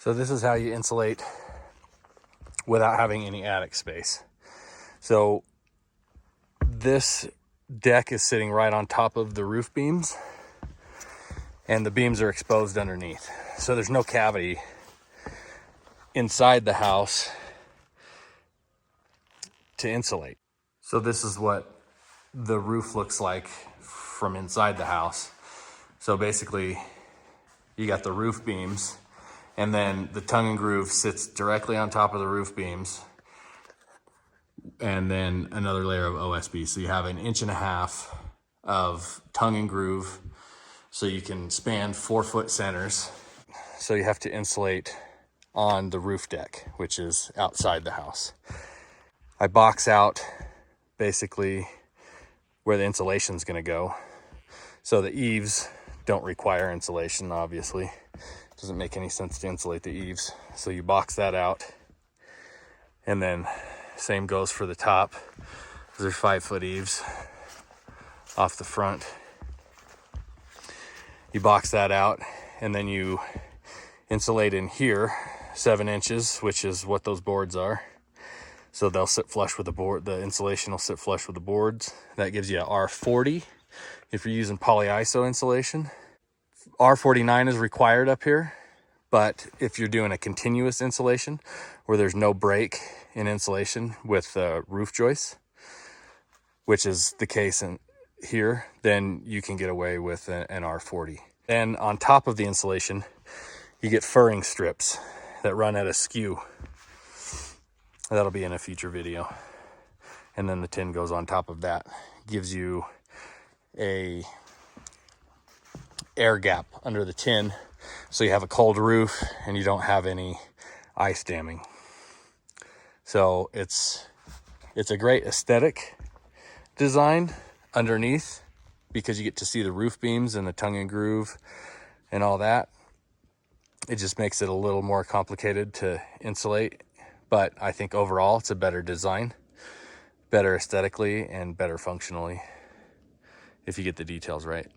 So this is how you insulate without having any attic space. So this deck is sitting right on top of the roof beams, and the beams are exposed underneath. So there's no cavity inside the house to insulate. So this is what the roof looks like from inside the house. So basically you got the roof beams, and then the tongue and groove sits directly on top of the roof beams, and then another layer of OSB. So you have 1.5 inches of tongue and groove, so you can span 4-foot centers. So you have to insulate on the roof deck, which is outside the house. I box out basically where the insulation is going to go. So the eaves don't require insulation, obviously. It doesn't make any sense to insulate the eaves. So you box that out, and then same goes for the top. There's 5-foot eaves off the front. You box that out, and then you insulate in here 7 inches, which is what those boards are. So they'll sit flush with the board. The insulation will sit flush with the boards. That gives you a R40 if you're using polyiso insulation. R49 is required up here, but if you're doing a continuous insulation where there's no break in insulation with roof joists, which is the case in here, then you can get away with an R40. And on top of the insulation, you get furring strips that run at a skew. That'll be in a future video. And then the tin goes on top of that. Gives you a air gap under the tin, so you have a cold roof and you don't have any ice damming. So it's a great aesthetic design underneath, because you get to see the roof beams and the tongue and groove and all that. It just makes it a little more complicated to insulate, but I think overall it's a better design, better aesthetically and better functionally if you get the details right.